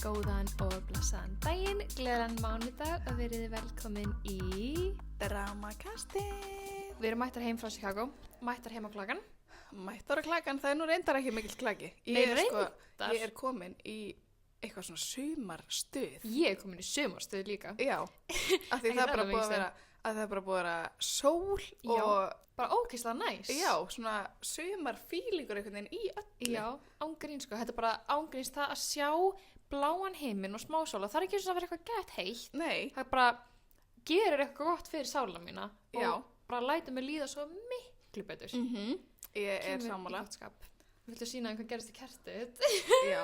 Góðan og blessaðan daginn, gleðan mánudag og verið velkomin í Dramakastið. Við erum mættar heim frá Chicago, mættar heim á klagan. Mættar á klagan, það er nú reyndar ekki mikill klagi. Ég er komin í eitthvað svona sumarstuð. Ég er komin í sumarstuð líka. Já, af því það er bara búið að vera, sól og bara ógeðslega næs. Já, svona sumarfílingur einhvern veginn í öllu. Já, ángríns sko, þetta er bara ángríns það að sjá bláan heiminn og smásóla. Það er ekki svona að vera eitthvað gett heitt. Nei. Það bara gerir eitthvað gott fyrir sálina mína. Já. Og bara lætur mig líða svo miklu betur. Ég er sammála. Viltu sína hvað gerist í kertið? Já.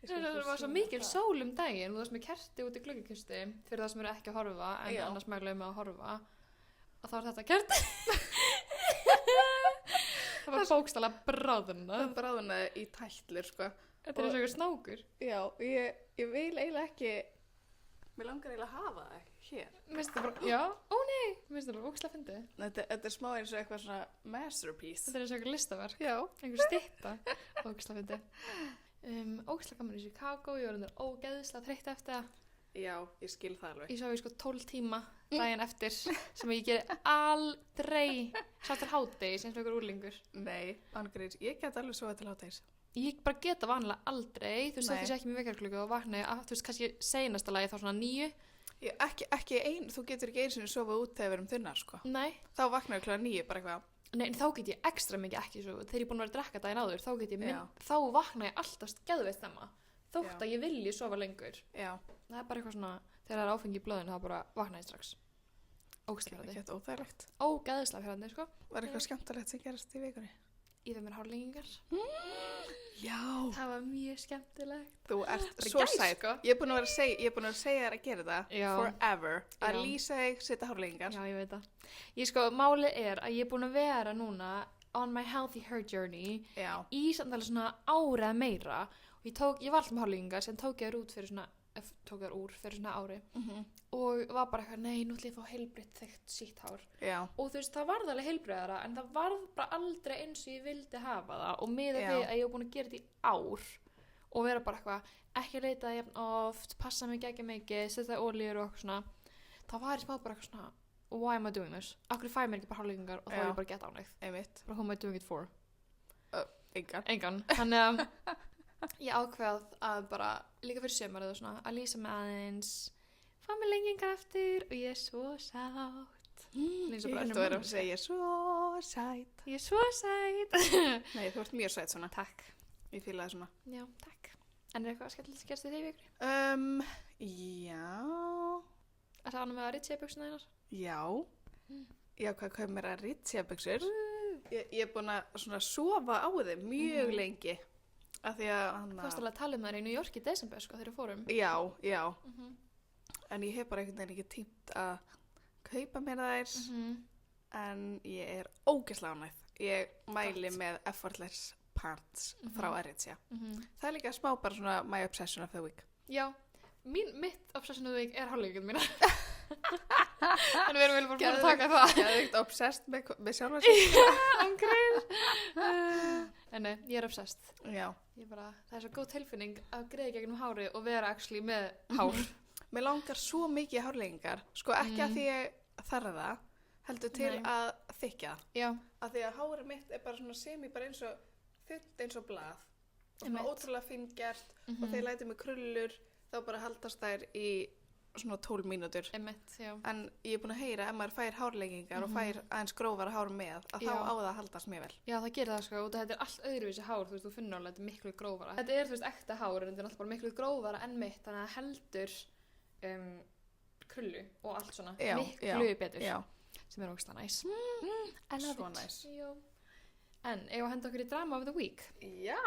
Það var svo mikil sól daginn og það sem er kerti út í gluggakistu fyrir það sem eru ekki að horfa en annars mæglaði með að horfa og þá var þetta kerti. Það var bókstaflega bráðuna. Það bráðunaði í tætlur, sko. Þetta er eins og einhver snákur. Já, ég vil eiginlega ekki, mér langar eiginlega að hafa það hér. Minnst það bara, já, ó nei, minnst það bara bókstaflega fyndið. Þetta er smá eins og eitthvað svona masterpiece. Þetta er eins og einhver listaverk. Já. Einhver stytta, bókstaflega fyndið. Ógeðslega gaman í Chicago, ég var undir ógeðslega þreytt eftir það. Já, ég skil það alveg. Ég sá 12 tíma daginn eftir sem ég geri aldrei sá til hádegis eins og einhver úrlingur. Nei, ángríns, ég get alveg sofað til hádegis. Ég bara geta vanlega aldrei, þú veist þetta sé ekki með vekjarklukku og vakna að þú veist kannski seinasta lagi þá svona 9. Þú getur ekki einu sinni sofað út þegar við erum þunnar, sko. Nei. Þá vaknar við klukkan 9 bara eitthvað. Nei, en þá get ég ekstra mikið ekki svo, þegar ég er búin að vera að drekka daginn áður, þá get ég þá vakna ég alltaf geðveikt snemma, þótt að ég vilji sofa lengur. Já. Það er bara eitthvað svona, þegar það er áfengi í blóðinu, þá bara vakna ég strax. Ógeðslega þetta. Ekki óþægilegt. Ógeðslega hérna, sko. Var eitthvað skemmtilegt sem gerast í vikunni? Ég fæ mér hárlengingar. Já. Það var mjög skemmtilegt. Þú ert svo sæt. Sko. Ég er búin að vera að segja þér að gera það forever. Að lýsa þig, setja hárlengingar. Já, ég veit það. Ég sko, málið er að ég er búin að vera núna on my healthy hair journey í samtali svona ára meira og ég var alltaf með hárlengingar sem tók ég þær úr fyrir svona ári og var bara eitthvað, nei, nú ætla ég að fá heilbrigt þykkt sítt hár. Já. Og þú veist, það varð alveg heilbrigðara en það varð bara aldrei eins og ég vildi hafa það og miðað við að ég var búin að gera þetta í ár og vera bara eitthvað, ekki leita jafn oft, passa mig ekki mikið, setja olíur og eitthvað svona, það var í smá bara eitthvað svona, why am I doing this? Akkur fæ mér ekki bara hárlengingar og þá er ég bara gett ánægð. Einmitt. Bara who am I doing it for? Engan. Þannig að ég ákveð að bara líka fyrir sumarið og svona að lýsa mig aðeins, fá mig lengingar eftir og ég er svo sátt. Ég held að vera að segja, ég er svo sæt. Ég er svo sæt. Nei, þú ert mjög sæt svona. Takk. Ég fíla það svona. Já, takk. En er eitthvað skemmtilegt að gerast í þeir vikunni? Já. Er það ánum með að Ritchie-buxuna þínar? Já. Já, hvað kom mér að Ritchie-buxur? Ég er búin að svona sofa á þeim mjög lengi. Af því að Þú varst alveg að tala um það í New York í desember, sko, þegar við fórum. Já. En ég hef bara einhvern veginn ekki tímt að kaupa mér þær. En ég er ógeðslega ánægð. Ég mæli með effortless pants frá Aritzia. Það er líka smá bara svona my obsession of the week. Já. Mitt obsession of the week er hárlengingar mína. En við erum vel bara að taka það. Ég er ekkert obsessed með sjálfa sig. En nei, ég er obsessed. Já. Það er svo góð tilfinning að greiða gegnum hári og vera actually með hár. Mér langar svo mikið hárlengingar. Sko ekki að því ég þarf það, heldur til að þykja. Já. Að því að hárið mitt er bara svona bara eins og þunnt eins og blað. Og svona ótrúlega fíngert og þegar ég læti mig krullur þá bara haldast þær í svona 12 mínútur. Já. En ég er búin að heyra ef maður fær hárlengingar og fær aðeins grófara hár með að þá á það að haldast mjög vel. Já, það gerir það sko og þetta er allt öðruvísi hár, þú veist, þú finnur alveg þetta er miklu grófara. Þetta er, þú veist, ekta hár en þetta er alltaf bara miklu grófara en mitt þannig að heldur krullu og allt svona miklu betur. Já. Sem er ógeðslega næs. I love it. Nice. Já. En eigum að henda okkur í drama of the week? Já.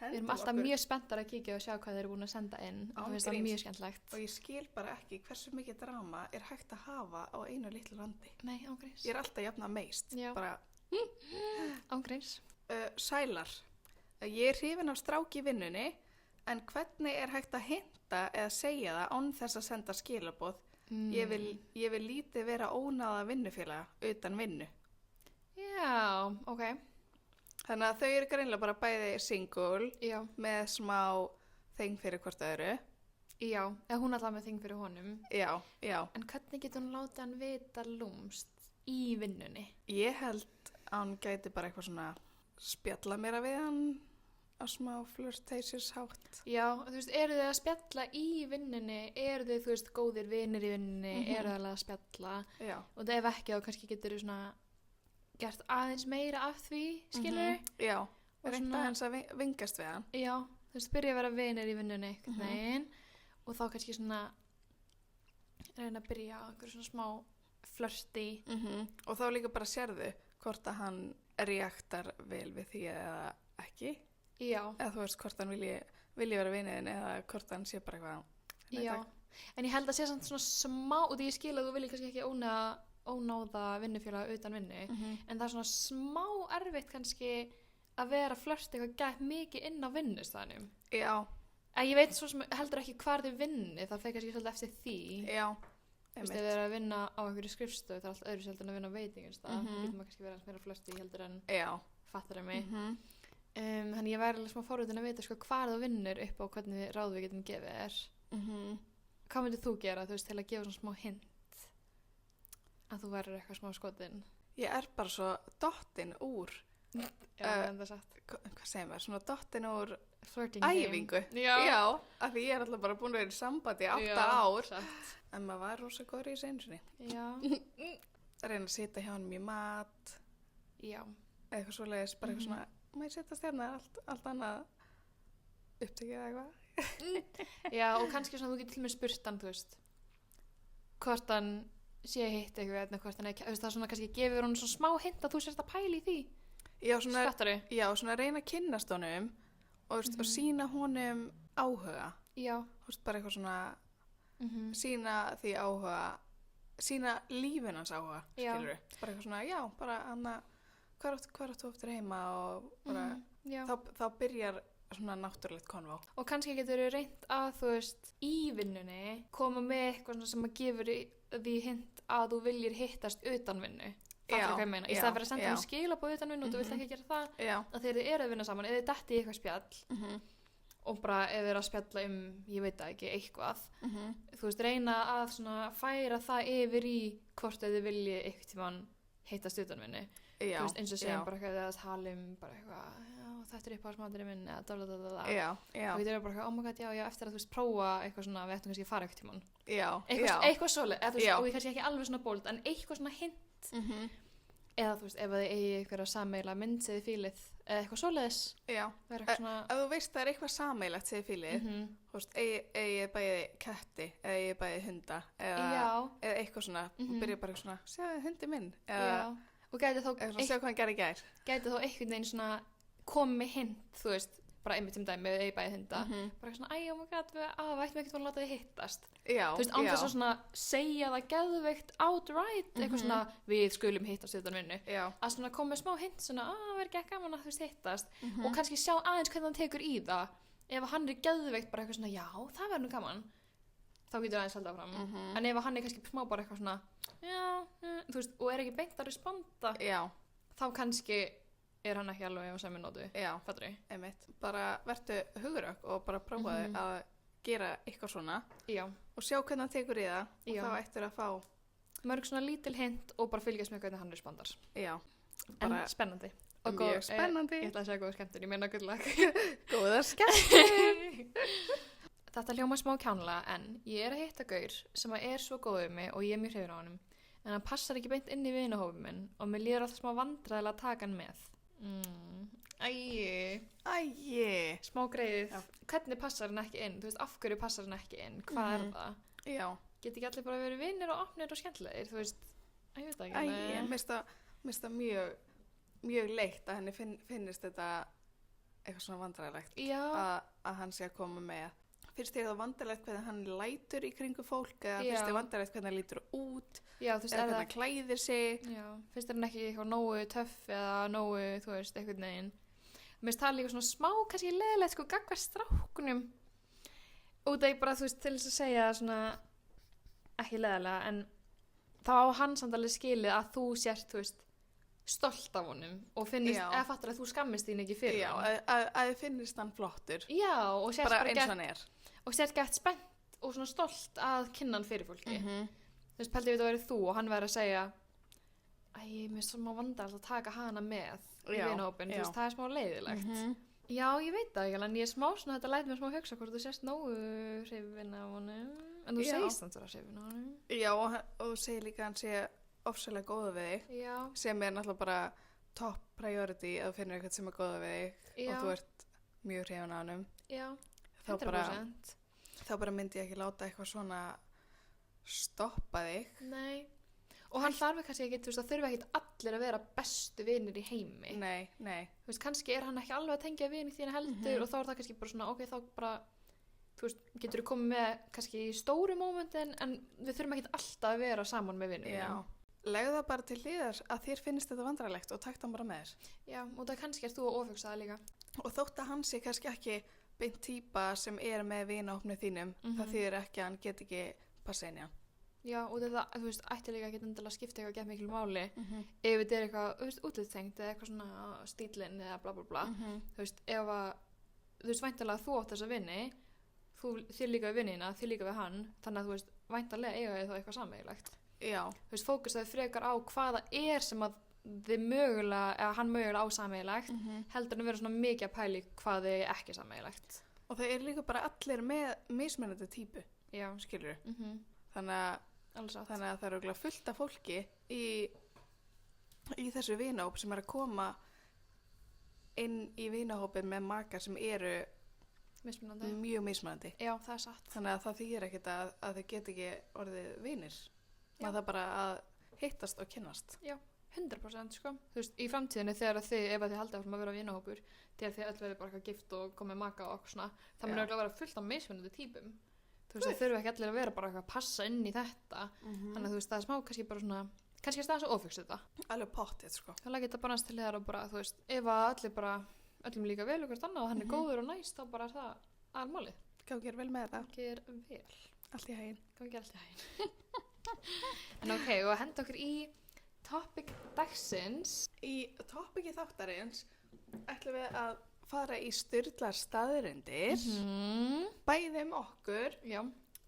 Við erum alltaf mjög spenntar að kíkja og sjá hvað þeir eru búin að senda inn og það finnst það mjög skemmtlegt. Og ég skil bara ekki hversu mikið drama er hægt að hafa á einu litlu landi. Nei, ángríns. Ég er alltaf jafn að meist. Já. Bara ángríns. Sælar. Ég er hrifin af strák í vinnunni en hvernig er hægt að hinta eða segja það án þess að senda skilaboð? Ég vil lítið vera ónáða vinnufélaga utan vinnu. Já, ok. Þannig að þau eru greinilega bara bæði single með smá þing fyrir hvort öðru. Já, eða hún alltaf með þing fyrir honum. Já. En hvernig getur hún látið hann vita lúmst í vinnunni? Ég held að hann gæti bara eitthvað svona spjalla meira við hann á smá flirtatious hátt. Já, þú veist, eru þið að spjalla í vinnunni? Eru þið, þú veist, góðir vinir í vinnunni? Eru þið alveg að spjalla? Já. Og ef ekki, þá kannski getur þið svona gert aðeins meira af því, skilur? Já, og reynda hans að vingast við hann. Já, þú veist, byrja að vera vinir í vinnunni einhvern veginn og þá kannski svona reyna að byrja á einhverju svona smá flirti. Og þá líka bara sérðu hvort að hann reaktar vel við því eða ekki. Já. Eða þú veist hvort hann vilji vera viniðin eða hvort hann sé bara eitthvað. Já, en ég held að sé samt svona smá, og því ég skil að þú vilji kannski ekki ónáða vinnufélag utan vinnu, en það er svona smá erfitt kannski að vera flört eitthvað gætt mikið inn á vinnustæðanum. Já. En ég veit svo sem heldur ekki hvar þið vinni, það fer kannski svolítið eftir því. Já. Þú veist, ef þið eru að vinna á einhverju skrifstofu, það er alltaf öðru seldur en að vinna á veitingastað, þá getur maður kannski verið meira flörti heldur en fattar mig. Þannig ég væri alveg smá forvitin að vita sko hvar þú vinnur upp á hvernig ráð við getum gefið þér. Hvað myndir þú gera, þú veist, til að gefa svona smá hint að þú verður eitthvað smá skotin? Ég er bara svo dottin úr það sagt. Hvað segir maður, svona dottin úr æfingu. Já, af því ég er alltaf bara búin að vera í sambandi í 8 ár. En maður var rosa góður í þessu einsinni. Já. Reyna að sitja hjá honum í mat. Já. Eitthvað svoleiðis, bara eitthvað svona maður setjast hérna allt annað upptekið eða eitthvað. Já, og kannski svona þú getur til og með spurt hann, þú veist, hvort hann sé hitt eitthvað eða hvort hann það er svona kannski gefur hann svona smá hint að þú sérst að pæla í því. Já, svona, Skattaru? Já, svona reyna að kynnast honum og, og sína honum áhuga. Já. Þú veist, bara eitthvað svona sína því áhuga, sína lífinans áhuga, skilurðu. Bara eitthvað svona, já, bara hann að Hvar áttu oftur heima og bara, þá byrjar svona náttúrulegt konvó. Og kannski getur þú reynt að, þú veist, í vinnunni koma með eitthvað sem að gefur því hint að þú viljir hittast utan vinnu. Það er hvað ég meina. Í staðan fyrir að senda hann skilaboð utan vinnu og þú vilt ekki gera það, að þegar þið eru að vinna saman, eða þið detti í eitthvað spjall og bara ef þið eru að spjalla ég veit það ekki, eitthvað, þú veist, reyna að svona færa það yfir í hvort þið viljið eitthvað tímann hittast utan vinnu. Þú veist, eins og segjum bara eitthvað að tala bara eitthvað, þetta er upp á smáturinn minn eða og við erum bara eitthvað, oh my god, já, eftir að þú veist prófa eitthvað svona, við ættum kannski að fara eitthvað tímann eitthvað svoleið, og ég kannski ekki alveg svona bold en eitthvað svona hint eða þú veist, ef þið eigi eitthvað sammeila mynd sem þið fílið, eða eitthvað svoleiðis svona... Ef þú veist það er eitthvað sammeilagt sem þið fílið, þú veist, eigi bæði ketti eða eigi bæði hunda eða eitthvað svona, og byrja bara svona, sjáðu hundi minn og gæti þá gæti þá einhvern veginn svona komið hint, þú veist, bara einmitt dæmi eða bæði hunda, bara svona, oh my god við ættum ekkert að láta þið hittast þú veist, án þess að svona segja það geðveikt outright, eitthvað svona við skulum hittast utan vinnu, að svona komið smá hint svona, verður ekki gaman að þú veist hittast og kannski sjá aðeins hvernig hann tekur í það ef hann er geðveikt bara eitthvað svona, já, það verður nú gaman þá getur aðeins haldið áfram en ef hann er kannski smá bara eitthvað svona þú veist, og er ekki beint að responda þá kannski er hann ekki alveg á sami nótu fattur ég? Einmitt, bara vertu hugurök og bara prófaðu að gera eitthvað svona og sjá hvernig hann tekur í það og þá ættir að fá mörg svona lítil hint og bara fylgjast með hvernig hann respondar bara en spennandi og mjög spennandi ég ætla að segja góða skemmtun, ég meina good luck góða skemmtun Þetta hljóma smá kjánlega en ég er að hitta gaur sem er svo góð við mig og ég er mjög hrifin á honum en hann passar ekki beint inn í vinahópinn minn og mér líður alltaf smá vandræðilega að taka hann með Æi smá greið, hvernig passar hann ekki inn þú veist, af hverju passar hann ekki inn, hvað er það geti ekki allir bara verið vinnir og opnir og skemmtilegir þú veist, ég veit það ekki mér finnst það mjög leitt að henni finnist þetta eitthvað svona vandræðilegt að hann sé að koma með finnst þér það vandræðilegt hvernig hann lætur í kringu fólk eða finnst þér vandræðilegt hvernig hann lítur út eða hvernig hann klæðir sig finnst þér hann ekki eitthvað nógu töff eða nógu, þú veist, eitthvað neginn mér finnst það líka svona smá kannski leiðilegt sko gagnvart strákunum út af bara, þú veist, til þess að segja svona ekki leiðilega en þá á hann samt alveg skilið að þú sért, þú veist stolt af honum og finnist, eða fattar að þú skammist þín ekki fyrir hann. Já, að þið finnist hann flottur. Já, og sérst bara eins og hann er. Og sérst gett spennt og svona stolt að kynna hann fyrir fólki. Þú veist, pældi við að vera þú og hann verið að segja mér er smá vandræðalegt að taka hana með í vinahópinn, þú veist, það er smá leiðilegt. Já, ég veit það ekki, en ég er smá svona, þetta læt mér smá hugsa hvort þú sést nógu hrifin af honum, en þú segist hann vera hrifin af honum. Já, og þú segir líka hann sé ofsalega góða við þig, sem er náttúrulega bara top priority að þú finnir eitthvað sem er góða við þig og þú ert mjög hrifin af honum. Já, 100%. Þá bara myndi ég ekki láta eitthvað svona stoppa þig. Nei. Og hann þarf kannski ekki, þú veist, það þurfi ekkit allir að vera bestu vinir í heimi. Nei. Þú veist, kannski er hann ekki alveg að tengja vini þína heldur og þá er það kannski bara svona, ok, þá bara, þú veist, getur þú komið með kannski í stóru mómentin en við þurfum ekkit alltaf að vera saman með vinir. Já, legðu það bara til hliðar að þér finnst þetta vandræðalegt og takt hann bara með þér. Já, og það kannski er þú að ofhugsa það líka. Og þótt að hann sé kannski ekki beint típa sem er með vinahópnum þínum, það þýðir ekki að hann get ekki passa inn í hann. Já, og þetta, þú veist, ætti líka ekki endilega að skipta eitthvað gett mikil máli ef þetta er eitthvað, þú veist, útlitstengt eða eitthvað svona stílinn eða bla bla bla þú veist, ef að þú veist, væntanlega þú átt þessa vini þér líka við vinina, þér líka við hann þannig að þú veist, væntanlega eiga þá eitthvað sameiginlegt. Já. Þú veist, fókusaði frekar á hvaða er sem að þið mögulega, eða hann mögulega á sameiginlegt heldur en að vera svona mikið að pæli hvað þið ekki sameiginlegt. Og það er líka bara allir með mismunandi típu. Já. Skilurðu? Þannig að það er örugglega fullt af fólki í þessu vinahóp sem er að koma inn í vinahópin með maka sem eru mjög mismunandi. Já, það er satt. Þannig að það þýðir ekkert að þau get ekki orðið vinir. Það er bara að hittast og kynnast. Já, 100% sko. Þú veist, í framtíðinni þegar ef þið haldið áfram að vera vinahópur þegar þið öll verið bara gift og komið maka og okkur svona, það mun örugglega vera fullt af mismunandi típum. Þú veist, það þurfi ekki allir að vera bara eitthvað að passa inn í þetta. Þannig að þú veist, það er smá kannski bara svona, kannski er það svo ofugst þetta. Alveg pottið, sko. Það lægir þetta bara hans til þér og bara, þú veist, ef að allir bara, öllum líka vel og hvert annað og hann er góður og næst, þá bara er það almálið. Gangi vel með þetta. Gangi vel. Allt í haginn. Gangi allt í haginn. En ok, og henda okkur í topic dagsins. Í topiki þáttarins ætlum við að fara í sturlar staðreyndir bæði okkur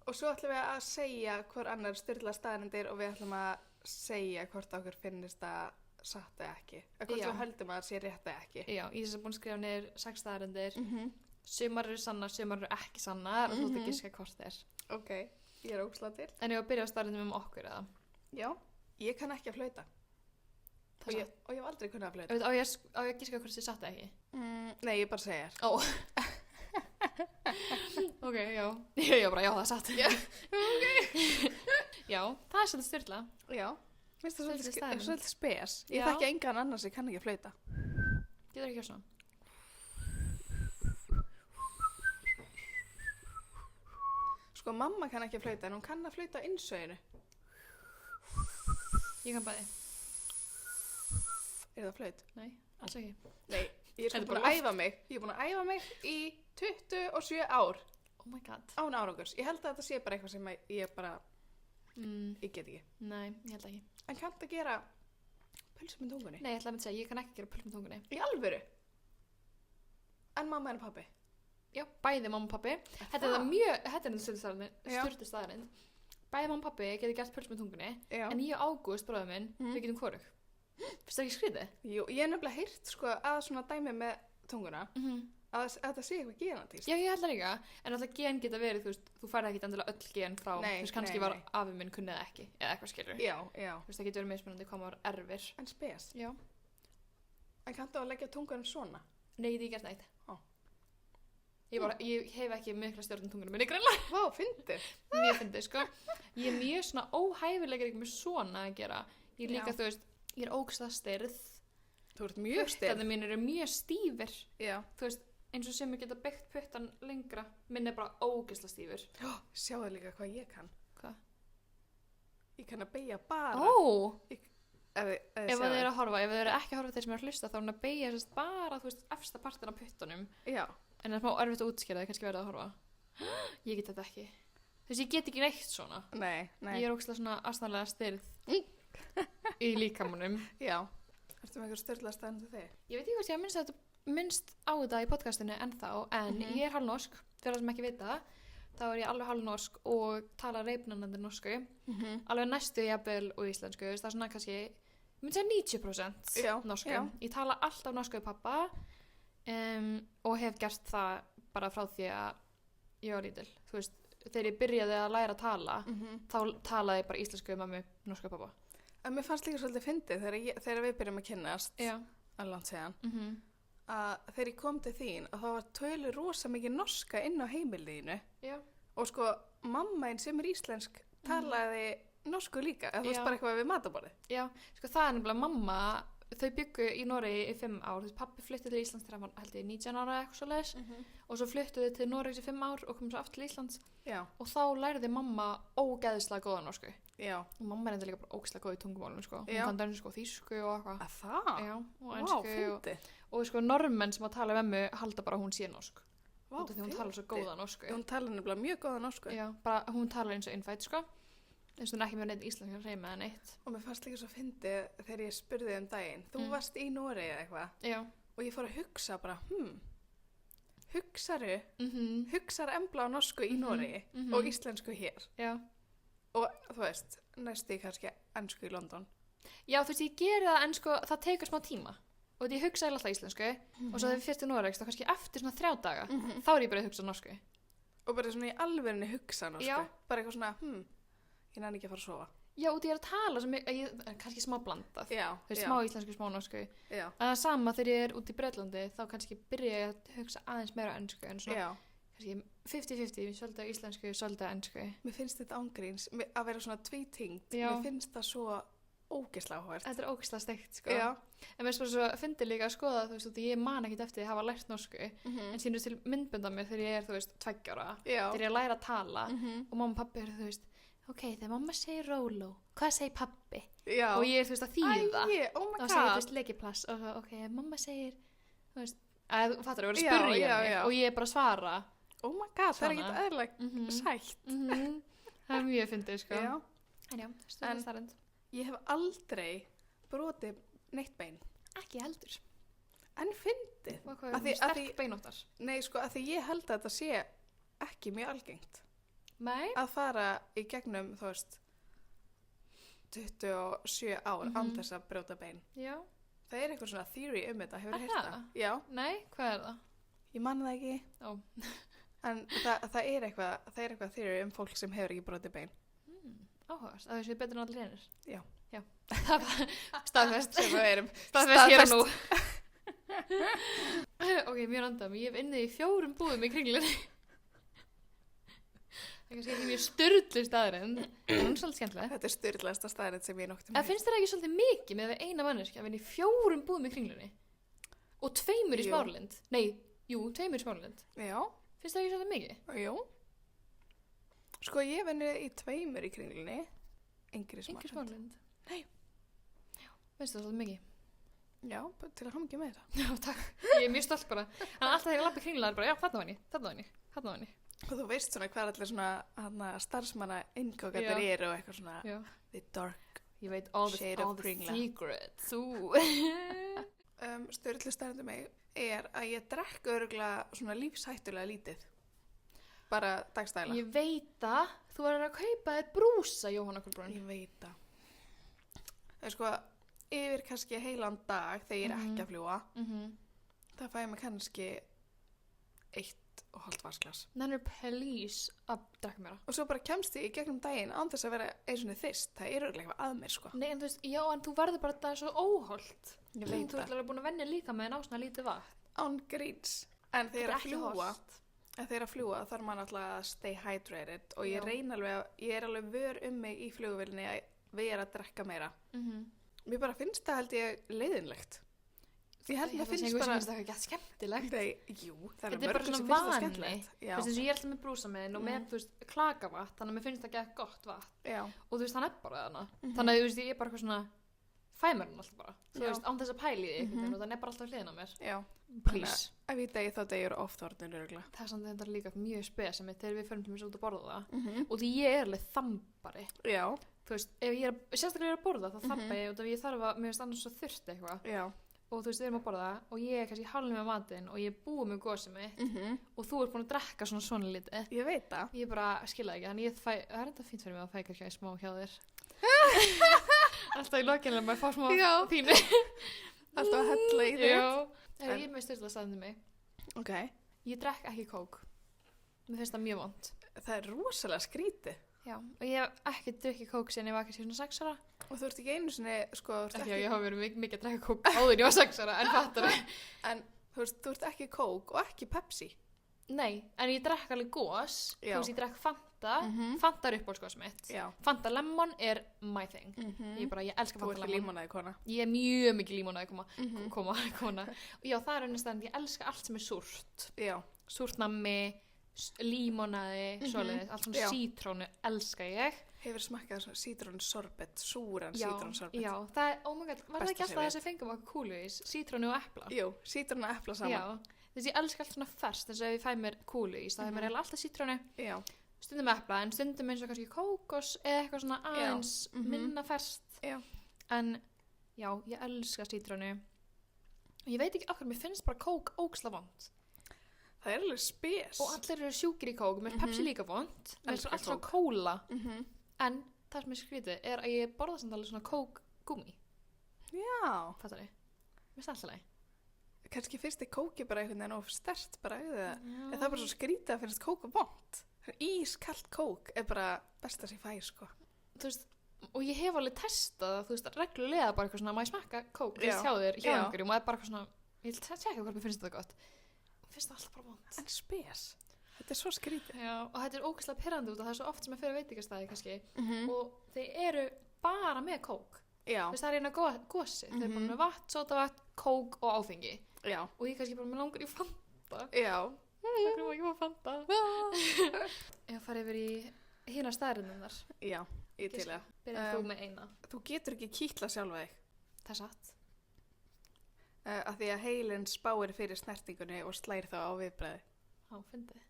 og svo ætlum við að segja hver annar sturlar staðreyndir og við ætlum að segja hvort okkur finnist það satt eða ekki hvort við höldum að það sé rétt eða ekki. Já, ég sem búin að skrifa niður 6 staðreyndir sumar eru sannar, sumar eru ekki sannar og þú ert að giska hvort það er. Ok, ég er ógeðslega til. En ég var að byrja á staðreyndum okkur eða? Já, ég kann ekki að flauta og ég hef aldrei kunnað að flauta. Á ég að giska hvort þið satt ekki? Nei, ég bara segja þér. Ok, já. Ég var bara, já, það er satt. Já, það er svolítið styrla. Já, minnst það svolítið spes. Ég þekki engan annars sem kann ekki að flauta. Getur ekki svona? Sko, mamma kann ekki að flauta en hún kann að flauta innsöginu. Ég kann bæði. Er það flaut? Nei, alls ekki. Nei, ég er búin að æfa mig. Ég er búin að æfa mig í 27 ár. Oh my god. Án árangurs. Ég held að þetta sé bara eitthvað sem ég bara, ég get ekki. Nei, ég held ekki. En kanntu að gera pulsu með tungunni? Nei, ég ætla að segja, ég kann ekki gera pulsu með tungunni. Í alvöru? En mamma en pabbi? Já, bæði mamma og pabbi. Þetta er styrtu staðarind. Bæði mamma og pabbi geti gert pulsu með tungunni. En ég og Ágúst, bróður minn, við getum hvorug. Fyrst það ekki skrítið? Jú, ég hef nefnilega heyrt sko að svona dæmi með tunguna að þetta sé eitthvað genatíst. Já, ég held það líka, en alltaf gen geta verið, þú veist, þú færði ekki endilega öll gen frá, þú veist, kannski var afi minn kunnið ekki, eða eitthvað skilur. Já. Þú veist, það getur verið mismunandi hvað maður erfir. En spes? Já. En kanntu að leggja tungunum svona? Nei, ég gert neitt. Ég hef ekki mikla stjórn tungunum minni greinlega. Vá, fyndið. Mjög fyndið, sko. Ég er mjög svona óhæfilega ekki með svona að gera. Ég líka, þú veist, ég er ógeðslega stirð. Þú ert mjög stirð. Puttarnir mín eru mjög stífir. Já. Þú veist, eins og sem ég geta byggt puttan lengra, minn er bara ógeðslega stífur. Sjáðu líka hvað ég kann. Hvað? Ég kann að beygja bara. Ef þið eru að horfa, ef þið eru ekki að horfa þeir sem eru að hlusta, þá er hann að beygja sérst bara, þú veist, efsta partin af puttanum. Já. En það er smá erfitt að útskýra, það kannski verið að horfa. Ég get þetta ekki. Þú veist, ég get ekki neitt svona. Nei. Ég er ógeðslega svona asnalega stirð í líkamunum. Já. Ertu með einhver styrla staðan til þig? Ég veit ekki hvað ég minnst á þetta í podcastinu ennþá, en ég er hálfnorsk, fyrir það sem ekki vita, þá er ég alveg hálfnorsk og tala reipnandi norsku, alveg næstu jafnvel og íslensku, það er svona kannski, ég myndi segja 90% norsku. Já. Ég tala alltaf norsku við pappa og hef gert það bara frá því að ég var lítil. Þú veist, þegar ég byrjaði að læra að tala, þá talaði ég bara íslensku við mömmu, norsku við pappa. En mér fannst líka svolítið fyndið þegar við byrjum að kynnast, að langt segjan, að þegar ég kom til þín og þá var tölur rosa mikið norska inn á heimiliðinu og sko mamma einn sem er íslensk talaði norsku líka, þú veist bara eitthvað við mataborðið. Já, sko það er nefnilega mamma, þau byggu í Noregi í 5 ár, þú veist pappi flyttið til Íslands þegar hann var held ég 19 ára eitthvað svoleiðis og svo flyttuðu til Noregs í 5 ár og kom svo aftur til Íslands og þá lærði mamma ógeðslega góða norsku. Já. Og mamma er enda líka bara ógeðslega góð í tungumálum sko. Hún kann dönsku og þýsku og eitthvað. Að það? Já, og ensku og sko normenn sem að tala við mig halda bara hún sé norsk. Vá, því hún talar svo góða norsku. Hún talar nefnilega mjög góða norsku. Já, bara hún talar eins og innfætt sko. Eins og hún er ekki með neitt íslenskar hreim eða neitt. Og mér fannst líka svo fyndið þegar ég spurði daginn. Þú varst í Noregi eða eitthvað. Já. Og ég fór að hugsa bara, hugsaru embla á norsku í Noregi og íslensku hér. Já. Og þú veist, næstu kannski ensku í London. Já, þú veist, ég geri það en sko, það tekur smá tíma. Og því ég hugsaði alltaf íslensku og svo þegar við fyrst í Noregs, þá kannski eftir svona 3 daga, þá er ég bara að hugsa norsku. Og bara svona í alvörinu hugsa norsku. Já. Bara eitthvað svona, ég næði ekki að fara að sofa. Já, og því ég er að tala sem kannski smá blandað. Já. Þú veist, smá íslensku, smá norsku. Já. En það sama þegar ég er út í Bretlandi, þá kannski byrja ég að hugsa aðeins meira ensku en svona. Já. 50-50, svolítið íslensku, svolítið ensku. Mér finnst þetta ángríns að vera svona tvítengt. Mér finnst það svo ógeðslega áhugavert. Þetta er ógeðslega steikt, sko. Já. En mér svo fyndi líka að skoða, þú veist, ég man ekkert eftir að hafa lært norsku, en sínur til myndbönda mér þegar ég er, þú veist, 2 ára, þegar ég er að læra að tala, og mamma og pappi eru, þú veist, ok, þegar mamma segir Róló, hvað segir pappi? Já. Og ég er, þú veist, að þýða. Oh my God. Og segir, þú veist, lekiplass, og ok, mamma segir, þú veist, fattar, þú verður að spyrja mig, og ég er bara að svara. Oh my God, það er ekkert eðlilega sætt. Það er mjög fyndið, sko. Já. En já, stundastarrend. Ég hef aldrei brotið neitt bein. Ekki heldur. En fyndið. Hvað er sterk beinóttar? Nei, sko, að því ég held að þetta sé ekki mjög algengt. Nei? Að fara í gegnum, þú veist, 27 ár án þess að brjóta bein. Já. Það er eitthvað svona theory þetta, hefur heyrt það? Já. Nei, hvað er það? Ég man það ekki. Ó. En það er eitthvað theory fólk sem hefur ekki brotið bein. Áhugast, að þessu er betur en allir einir. Já. Já. Það var staðfest. Sem við erum. Staðfest hér og nú. Ok, mjög random. Ég hef innið í 4 búðum í Kringlunni. Það er kannski ekki mjög sturlu staðarind. Það er svolítið skemmtileg. Þetta er sturlaðasta staðarind sem ég nokkuð með. Finnst þér ekki svolítið mikið með eina manneskja að vinna í 4 búðum í Kringlunni? Og 2 í Smáralind? Nei, 2 í Smáralind. Já. Finnst það ekki svolítið mikið? Jú. Sko ég venni í 2 í Kringlunni, yngri Smáralind. Nei. Já, finnst það svolítið mikið? Já, til að hamingja með það. Já, takk. Ég er mjög stolt bara. En alltaf þegar ég labba í Kringlunni er bara, já, þarna var henni. Og þú veist svona hvað allir svona starfsmanna inngókatar eru og eitthvað svona the dark shade of Kringla. Secrets. Sturlu staðrindum mig er að ég drekk örugglega svona lífshættulega lítið. Bara dagstæla. Ég veit það. Þú verður að kaupa þér brúsa, Jóhanna Kolbrún. Ég veit það. Það er sko yfir kannski heilan dag þegar ég er ekki að fljúga. Það fæ ég mig kannski 1,5 vasklas. Nennir please að drekka mér það. Og svo bara kemst ég í gegnum daginn án þess að vera eins og þyrst. Það er örugglega eitthvað að mér sko. Nei, en þú veist, já, en þú verður bara það svo óholt. Ég veit það. Þú ert alveg búin að venja líka með ná svona lítið vatn. Án gríns. En þegar að fljúga þarf maður alltaf að stay hydrated og ég er alveg vör mig í flugvélinni að vera að drekka meira. Mér bara finnst það held ég leiðinlegt. Ég held að finnst bara það er ekki skemmtilegt. Nei, jú, það er bara svona vani. Þú veist, ég er alltaf með brúsa minn og með, þú veist, klakavatn, þannig að mér finnst það ekki gott vatn. Já. Og þú veist, hann er bara þarna. Þannig að þú veist, ég er bara eitthvað svona fæ mér hann alltaf bara, þú veist, án þess að pæli því og það bara alltaf hliðin á mér. Já. Please. Ef ég degi þá degir oft orðin öruglega. Það er samt þetta líka mjög spes sem þegar við förum til mér út að borða það og því ég er alveg þambari. Já. Þú veist, ef ég sérstaklega að borða þá þamba ég út af ég þarf að, mér finnst annars svo þurft eitthvað. Já. Og þú veist, við erum að borða og ég er kannski hálfum með matinn og ég er búið með gósið mitt og þú ert búin að drekka svona lítið. Ég veit það. Ég bara skilja ekki, þannig það er enda fínt fyrir mig að fæ kannski smá hjá þér. Alltaf í lokinlega maður fá smá pínu. Alltaf að hella í þig. Já. Ég er með styrla staðinu mig. Ok. Ég drekk ekki kók. Mér finnst það mjög vont. Það er rosalega skrítið. Já, og ég hef ekki drukkið kók síðan ég var kannski svona 6 ára. Og þú ert ekki einu sinni, sko, Já, ég hafa verið mikið að drekka kók áður ég var 6 ára, en fattar þau. En þú ert ekki kók og ekki Pepsi. Nei, en ég drekk alveg gós. Þú veist, ég drekk Fanta. Fanta er uppáhaldsgós mitt. Já. Fanta lemon er my thing. Ég elska Fanta lemon. Þú ert límonaði kona. Ég er mjög mikið límonaði kona. Og já, það er unnigstæðan, ég elska allt sem er súrt. Já. Súrt nammi, límonaði, svoleiðis, allt svona sítrónu elska ég. Hefur smakkað svona sítrónsorbet, súran sítrónsorbet. Já, það er, oh my god, var það ekki alltaf þessi fengum okkur kúluís, sítrónu og epla? Jú, sítrónu og epla saman. Já, þess að ég elska allt svona ferskt, þess að ef ég fæ mér kúluís, þá hefur mér alltaf sítrónu, já. Stundum epla, en stundum eins og kannski kókos eða eitthvað svona aðeins minna ferskt. Já. En já, ég elska sítrónu. Ég veit ekki okkur, mér finnst bara kók ógeðslega vont. Það er alveg spes. Og allir eru sjúkir í kók, mér Pepsi líka vont, mér er alltaf kóla. En það sem ég skrítið er að ég borða samt alveg svona kókgúmi. Já. Fattar þið? Mér finnst alltaf leið. Kannski finnst þið kóki bara einhvern veginn of sterkt bara auðvitað. En það er bara svo skrítið að finnst kók vont. Ískalt kók er bara besta sem ég fæ, sko. Þú veist, og ég hef alveg testað það, þú veist, reglulega bara eitthvað svona, má ég smakka kók, hjá þér, hjá einhverjum, og það er bara eitthvað svona, ég vil tjekka hvort mér finnst þetta gott. Finnst það alltaf bara vont. En spes. Þetta er svo skrítið. Já, og þetta er ógeðslega pirrandi út og það er svo oft sem að fyrir veitingastæði kannski og þeir eru bara með kók. Já. Þú veist, það er eina gosi. Þeir eru bara með vatn, sódavatn, kók og áfengi. Já. Og ég kannski bara með langar í Fanta. Já. Það grúma ekki á Fanta. Ég fari yfir í hina staðarinnar. Já, ég til að. Byrjar þú með eina. Þú getur ekki kýtla sjálfa þig. Það er satt. Af því að heilin spáir fyrir snertingunni og slær þá á viðbragði. Á, fyndið.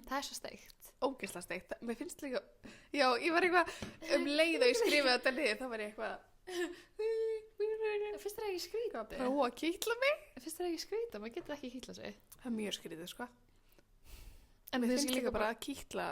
Það er svo steikt. Ógeðslega steikt. Mér finnst líka, já, ég var eitthvað leið og ég skrifaði þetta niður, þá var ég eitthvað Finnst þér ekki skrýta? Prófa að kýtla mig? Finnst þér ekki skrýta? Maður getur ekki kýtla sig. Það er mjög skrýtið, sko. En mér finnst líka bara að kýtla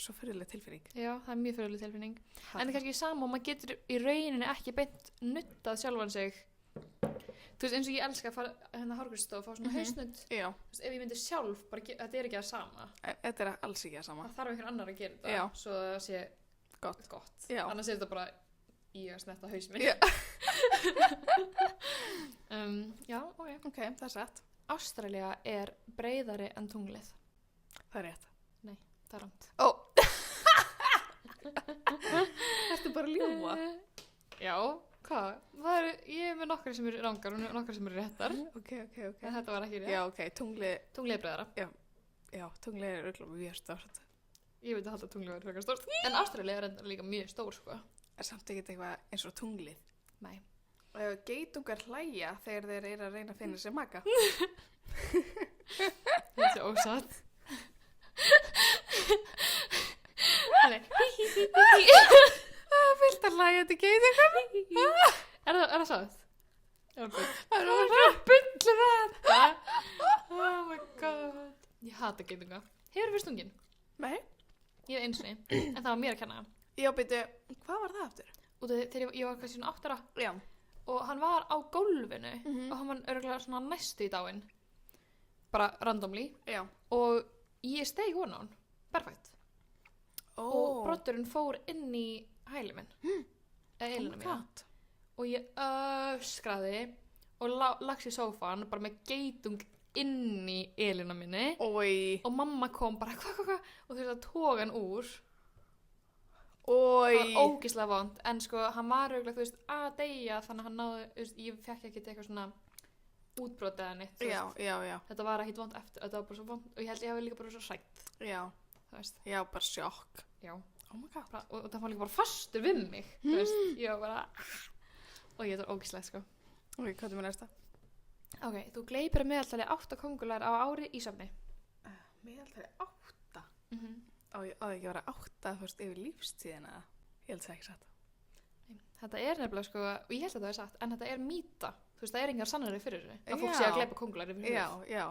svo fyrirlega tilfinning. Já, það er mjög fyrirlega tilfinning. En það er kannski sama og maður getur í rauninni ekki beint nuttað sjálfan sig. Þú veist, eins og ég elska að fara hérna hárgreiðslustofu og fá svona hausnudd. Já. Þú veist, ef ég myndi sjálf, bara, þetta er ekki það sama. Þetta er alls ekki það sama. Það þarf einhver annar að gera þetta. Já. Svo það sé gott. Já. Annars er þetta bara í að snerta haus minn. Já. Já, ok. Ok, það er satt. Ástralía er breiðari en tunglið. Það er rétt. Nei, það er rangt. Ó. Ertu bara að ljúga? Já. Hvað? Ég er með nokkra sem eru rangar og nokkra sem eru réttar. Ok. En þetta var ekki rétt. Já, ok, tunglið er breiðara. Já, tunglið er örugglega mjög stórt. Ég veit að halda tunglið er frekar stórt. En Ástralía er enda líka mjög stór, sko. Er samt ekki eitthvað eins og tunglið? Nei. Og ef geitungar hlæja þegar þeir eru að reyna að finna sér maka? Þetta er ósatt. Fyllt að hlæja til geitungar? Er það satt? Það er svo bundlu þetta. Oh my god. Ég hata geitunga. Hefur þú fyrst stungin? Nei. Ég hef einu sinni, en það var mér að kenna. Já, byrju, hvað var það aftur? Og þegar ég var kannski svona 8 ára. Já. Og hann var á gólfinu og hann var örugglega svona næstu í dáinn. Bara randomly. Já. Og ég steig ofan á hann. Perfekt. Og broddurinn fór inn í hæli minn. Eða elina mína. Og ég öskraði og lagst í sófan bara með geitung inn í elina minni. Oi. Og mamma kom bara hvað og þurfti að toga hann úr. Oi. Það var ógeðslega vont, en sko hann var örugglega, þú veist, að deyja, þannig að hann náði, þú veist, ég fekk ekki eitthvað svona útbrot eða neitt, þú veist. Já. Þetta var ekkit vont eftir, þetta var bara svo vont og ég held ég hafi líka bara svo hrædd. Já. Þú veist. Já, bara sjokk. Já. Oh my god. Og það var líka bara fastur við mig, þú veist, ég var bara Og ég er ógíslegt, sko. Ok, hvað er mér næsta? Ok, þú gleypir að meðaltali 8 kóngulær á ári í svefni. Meðaltali 8? Á það ekki að vera 8, þú veist, yfir lífstíðina? Ég held það ekki satt. Þetta er nefnilega, sko, og ég held að það er satt, en þetta er mýta. Þú veist, það er engar sannari fyrir þessu. Að fólk sé að gleypa kóngulær yfir höfuð. Já.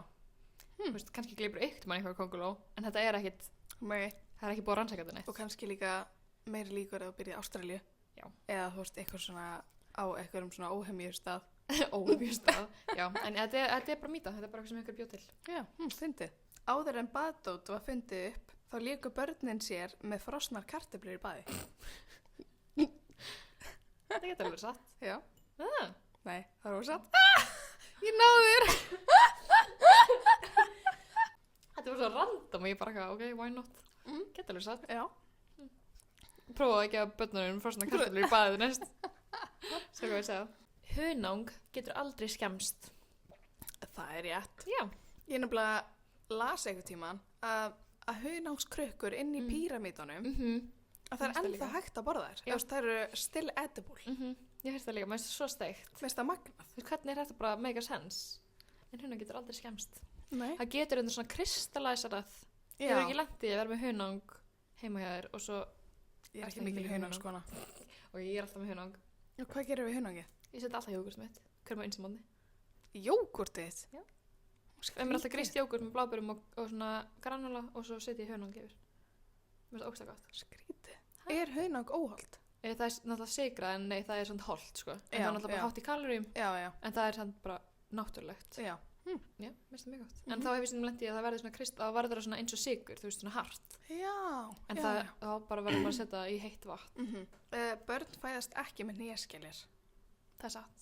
Þú veist, kannski gleypir eitt mann eitthvað kónguló, en þetta er ekkit, það er ekki búið að rannsaka þetta neitt. Og kannski líka meiri líkur að þú byrja í Ástralíu. Já. Eða þú veist, eitthvað svona á eitthvað svona óhemjustað. Óhemjustað, já. En þetta er bara mýta, þetta er bara eitthvað sem einhver bjó til. Já, fyndið. Áður en baðdót var fundið upp, þá léku börnin sér með frosnar kartöflur í baði. Þetta getur alveg satt. Já. Nei, það var satt. Ég náði þér. Þetta var svo random og ég bara, ok, why not? Getur alveg satt. Já. Prófaðu ekki að börnunum frosnar kartöflur í baðið næst. Svo hvað ég segja. Hunang getur aldrei skemmst. Það er rétt. Já. Ég nefnilega las einhvern tíman að hunangskrukkur inn í píramídunum að það er ennþá hægt að borða þær. Það eru still edible. Ég heyrst það líka, maður er svo steikt. Mér finnst það magnað. Þú veist hvernig er þetta bara mega sense? En hunang getur aldrei skemmst. Nei. Það getur undir svona kristallæsarað. Ég hef ekki lent í að vera með hunang heima hjá þér og svo... Ég er ekki mikil hunangskona. Og ég er alltaf með hunang. Og hvað gerir við hunangið? Ég setja alltaf jógurt mitt. Hver maður eins og mótni. Jógurtið? Já. Ég er alltaf grist jógurt með blábærum og svona granola og svo setja ég hunang yfir. Mér finnst það ógeðslega gott. Skrítið. Er hunang óholt? Það er náttúrulega sigrað en nei, það er svona holt, sko. En það er náttúrulega bara hátt í kaloríum. Já. En það er samt bara náttúrulegt. Já. Já, mér finnst það mjög gott. En þá hef ég sem lent í að það verður svona það verður svona eins og sigur, þú veist, svona hart. Já. En þá bara verður maður að setja í heitt vatn. Börn fæðast ekki með néskelir. Það er satt.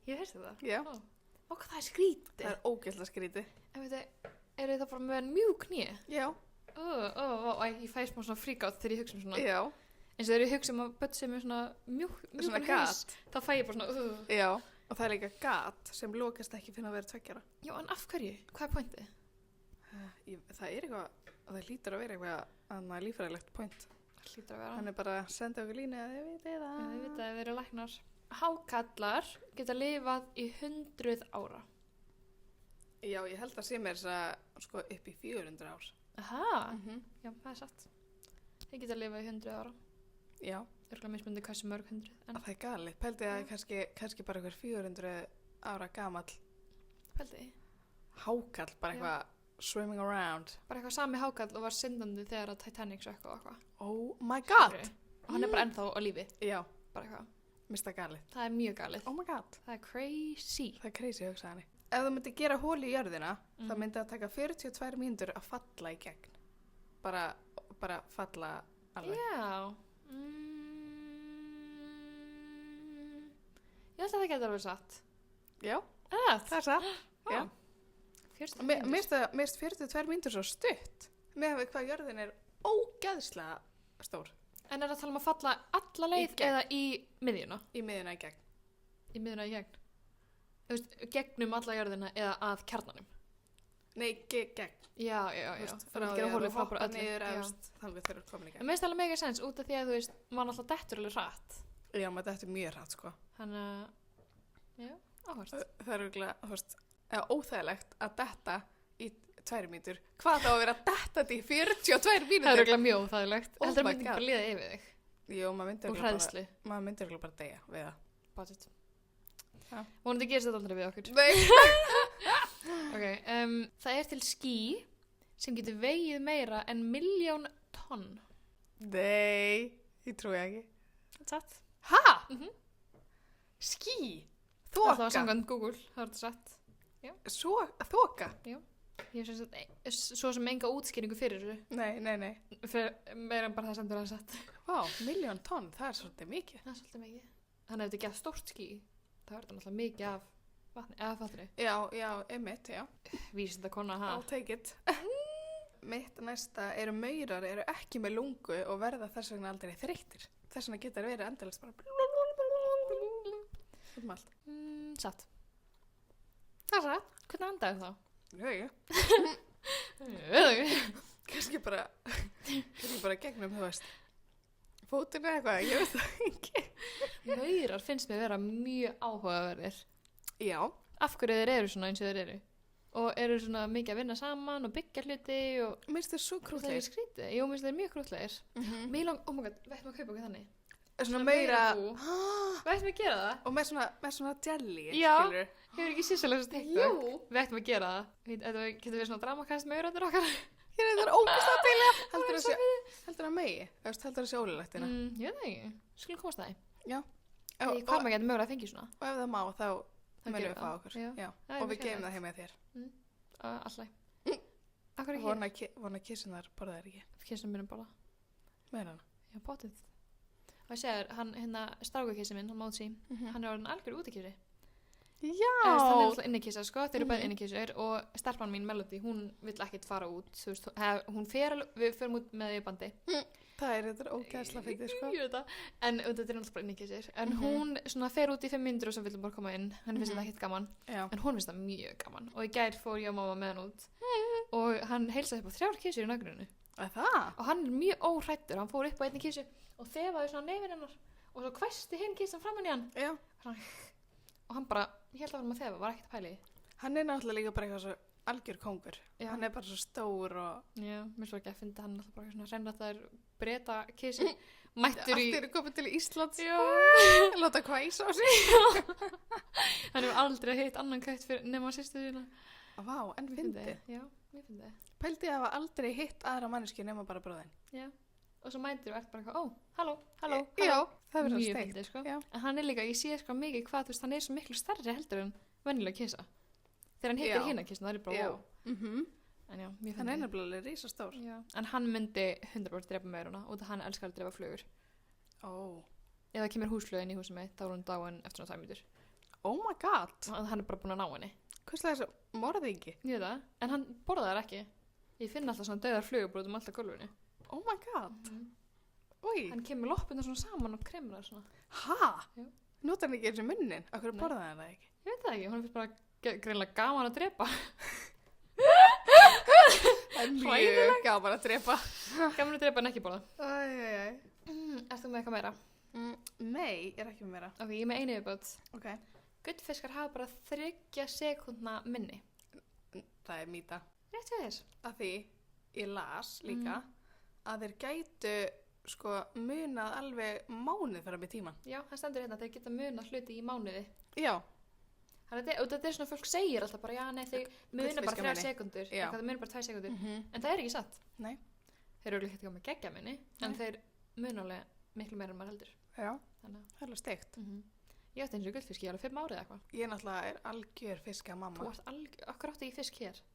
Ég heyrst það. Já. Og hvað það er skrítið. Það er ógeðslega skrítið. En veit þið, eru það bara með mjúk kné? Já. Ég fæ smá svona fríkátt þegar ég hugsa um svona. Já. Eins og þegar ég hugsa um að börn sem er svona mjúkan haus, þá fæ ég bara svona. Já. Og það er líka gat sem lokast ekki fyrir að vera 2 ára. Já, en af hverju? Hvað er pointið? Það er eitthvað, og það hlýtur að vera eitthvað líffræðilegt point. Það hlýtur að vera. Hann er bara að senda okkur línu að þið vitið það. Já, þið vitið að þið eru læknar. Hákallar geta lifað í 100 ára. Já, ég held að sé mér þess að sko upp í 400 ár. Aha, já, það er satt. Þið geta lifað í 100 ára. Já. Örgulega mismundi hversu mörg 100. Það er galið. Pældi að kannski bara eitthvað 400 ára gamall. Pældi? Hákall, bara eitthvað swimming around. Bara eitthvað sami hákall og var syndandi þegar að Titanic sökk og eitthvað. Oh my god! Og hann er bara ennþá á lífi. Já. Bara eitthvað. Mista galið. Það er mjög galið. Oh my god. Það er crazy. Það er crazy, hugsaði henni. Ef þú myndir gera hóli í jörðina, þá myndi það taka 42 mínútur að falla í gegn. Bara falla alveg. Já. Ég held að það getur alveg satt. Já, það er satt. Já. Mér finnst 42 mínútur svo stutt. Með hvað jörðin er ógeðslega stór. En er það að tala um að falla alla leið eða í miðjuna? Í miðjuna í gegn. Í miðjuna í gegn? Þú veist, gegnum alla jörðina eða að kjarnanum? Nei, gegn. Já. Það er að hoppa niður efst, þannig þeir eru komin í gegn. En mér finnst það alveg mega sens út af því að þú veist, maður alltaf dettur alveg hratt. Já, maður dettur mjög hratt, sko. Þannig að, já, áhört. Það er örgulega, þú veist, óþægilegt að detta í 2 mínútur. Hvað þá að vera að detta þetta í 42 mínútur? Það er örgulega mjög óþægilegt. Heldur myndi bara líða yfir þig. Jú, maður myndir örgulega bara deyja við það. Bátið. Vonandi gerist þetta aldrei við okkur. Nei. Ok, það er til ský sem getur vegið meira en 1.000.000 tonn. Nei, ég trúi ekki. Satt. Hæ? Ský? Þoka? Það var samkvæmt Google, það var þetta satt. Já. Þoka? Já. Ég hef svo sem enga útskýringu fyrir þessu. Nei. Meira en bara það sendur það satt. Vá, 1.000.000 tonn, það er svolítið mikið. Það er svolítið mikið. Þannig að þetta er gett stórt ský. Það verður náttúrulega mikið af vatni, eða fattri. Já, einmitt, já. Vísindakona, ha? I'll take it. Mitt næsta eru maurar eru ekki með lungu og verða þess vegna aldrei þreyttir. Þess vegna geta verið endalaust bara allt. Satt. Það er satt. Hvernig andaði þá? Kannski bara gegnum, þú veist, fótinn eða eitthvað, ég veit það ekki. Maurar finnst mér vera mjög áhugaverðir. Já. Af hverju þeir eru svona eins og þeir eru? Og eru svona mikið að vinna saman og byggja hluti og... Mér finnst þeir svo krútlegir. Það er skrítið. Jú, mér finnst þeir mjög krútlegir. Mér langt, oh my god, við ættum að kaupa okkur þannig. Svona meira... Við ættum að gera það. Og með svona jelly, já, skilur. Hefur ekki síðan þess að TikTok? Jú. Við ættum að gera það. Þetta getur við svona dramakast maurarnir okkar. Ég er þetta ógæslega til ég. Heldur það megi? Heldur það sé ólulegt hérna? Ég veit það ekki. Skulum komast það. Já. Hvað maður getur maura að fengja svona? Og ef það má, þá munum við fá okkur. Já. Og við gerum það heim með þér. Alltaf. Akkur ekki? Vona kissunar borðaðir ekki. Kissunar mínum borða. Með hana? Já, bótið. Og ég segir, hann, hérna, strákakissi minn, hann Mótsi, hann er orðin algjör útikissi. Já! Hann er alltaf innikissa, sko, þeir eru bæði innikissur og stelpan mín Melody, hún vill ekkert fara út, þú veist, við förum út með í bandi. Það er þetta ógæðslega fyndið, sko. Ég veit það, en þetta er alltaf bara innikissur. En hún svona fer út í 5 mínútur og svo vill hún bara koma inn, hann finnst þetta ekkert gaman. Já. En hún finnst það mjög gaman og í gær fór ég og mamma með hann út og hann heilsaði upp á 3 kissur í nagrinu. Það? Og hann er mjög óhrættur, hann fór upp á einni kissu og þefaði svona nefinn hennar og svo hvæsti hinn kissan framan í hann. Já. Og hann bara, ég held að hann þefa, var ekkert að pæla í. Hann er náttúrulega líka bara eitthvað svo algjör kóngur. Já. Hann er bara svo stór og... Já, mér svo ekki að finna hann alltaf bara svona hreinrættaður breta kissi. Mættur í... Allt eru komið til Íslands. Já. Láta hvæsa á sig. Hann hefur aldrei hitt annan kött fyrir nema sýstu sína. Vá, en fyndið. Já, mér fyndið. Pældi að hafa aldrei hitt aðra manneski nema bara bróðin. Já. Og svo mætir og ert bara eitthvað, halló. Já, það verður mjög fyndið, sko. Já. En hann er líka, ég sé sko mikið hvað, þú veist, hann er svo miklu stærri heldur en venjulega kissa. Þegar hann hittir hina kissa, það er bara, En já, mjög fyndið. Hann er nefnilega risastór. Já. En hann myndi 100% drepa meiruna út af hann elskar að drepa flugur. Ef það kemur húsflug inn í húsið mitt, þá er hún dáin eftir 2 mínútur. Oh my god. Og hann er bara búin að ná henni. Hvers vegna þessu morðingi? Ég veit það, en hann borðar þær ekki. Ég finn alltaf svona dauðar flugur um alltaf gólfinu. Oh my god. Oi. Hann kemur loppinu svona saman og kremur það svona. Ha? Já. Notar hann ekki eins og munnin? Akkur borðaði hann það ekki? Ég veit það ekki, hann finnst bara greinlega gaman að drepa. Það er mjög gaman að drepa. Gaman að drepa en ekki borða. Æ. Ertu með eitthvað meira? Nei, ég er ekki með meira. Ok, ég er með einu viðbót. Ok. Gullfiskar hafa bara 30 sekúndna minni. Það er mýta. Rétt við þess. Af því ég las líka að þeir gætu sko munað alveg mánuð fram í tíman. Já, það stendur hérna að þeir geta munað hluti í mánuði. Já. Þetta er svona fólk segir alltaf bara, já, nei, þeir muna bara 3 sekundur, það muna bara 2 sekundur, en það er ekki satt. Nei. Þeir eru ekki með geggja minni, en þeir muna alveg miklu meira en maður heldur. Já, það er alveg steikt. Ég átti eins og gullfisk, ég er alveg 5 árið eitthvað. Ég náttúrulega er algjör fiska mamma. Þú ert algjör, okkur átti ég fisk hér?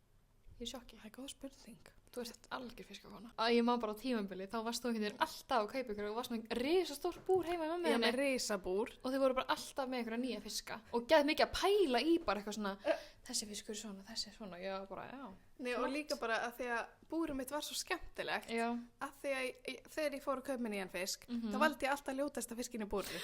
Ég er sjokki. Það er góð spurning. Þú ert algjör fiskakona. Ég má bara á tímabili, þá varst þú ekki alltaf að kaupa ykkur og varst svona risastór búr heima með henni. Ég með risabúr. Og þið voru bara alltaf með ykkur nýja fiska. Og gæði mikið að pæla í bara eitthvað svona, þessi fiskur svona, þessi svona, já, bara, já. Nei, og líka bara að því að búrum mitt var svo skemmtilegt. Já. Að því að þegar ég fór að kaupa mér nýjan fisk, þá valdi ég alltaf ljótasta fiskin í búrinu.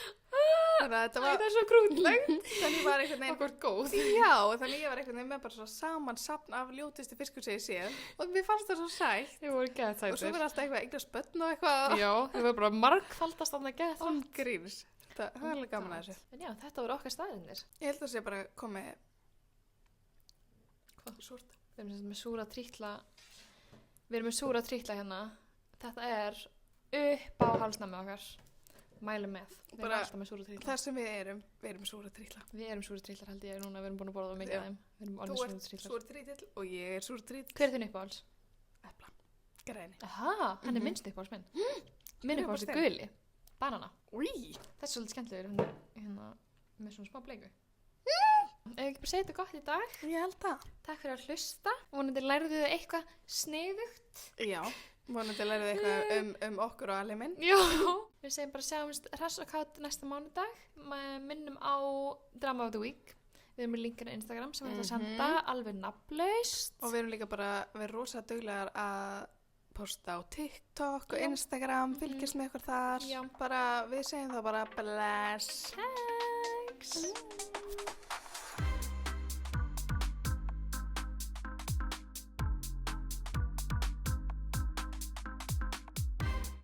Þannig að það er svo krútlegt. Þannig var einhvern veginn okkur góð. Já, þannig ég var einhvern veginn með bara svo samansapn af ljótustu fiskur sem ég séð og mér fannst það svo sætt. Ég voru geðþættir. Og svo var alltaf eitthvað eignast börn og eitthvað. Já, það var bara margfaldast annað geðþætt. Ángríns. Það var alveg gaman að þessu. En já, þetta voru okkar staðirnir. Ég held að það sé bara komið súrt. Við erum með súra trítla. Við erum með súra trítla hérna. Þetta er upp á halsnami okkar. Mælum með. Við erum alltaf með súra trítla. Það sem við erum súra trítla. Við erum súra trítlar held ég núna, við erum búin að borða mikið af þeim. Við erum alveg súra trítlar. Þú ert súra trítill og ég er súra trítill. Hver er þinn uppáhalds? Epla. Græni. Aha, hann er minnst uppáhalds minn. Minn uppáhalds er guli. Banana. Új. Þetta er svolítið skemmtilegur, hann er hérna með svona smá bleiku. Ef ekki bara segja þetta gott í dag. Ég held það. Takk fyrir að hlusta. Vonandi lærðu þið eitthvað sniðugt. Já. Vonandi lærðu eitthvað okkur og alheiminn. Já. Við segjum bara sjáumst hress og kátt næsta mánudag. Minnum á Drama of the Week. Við erum með linkinu á Instagram sem við ætlum að senda alveg nafnlaust. Og við erum líka bara verið rosa duglegar að posta á TikTok og Instagram, fylgjast með ykkur þar. Já. Bara, við segjum það bara bless. Thanks.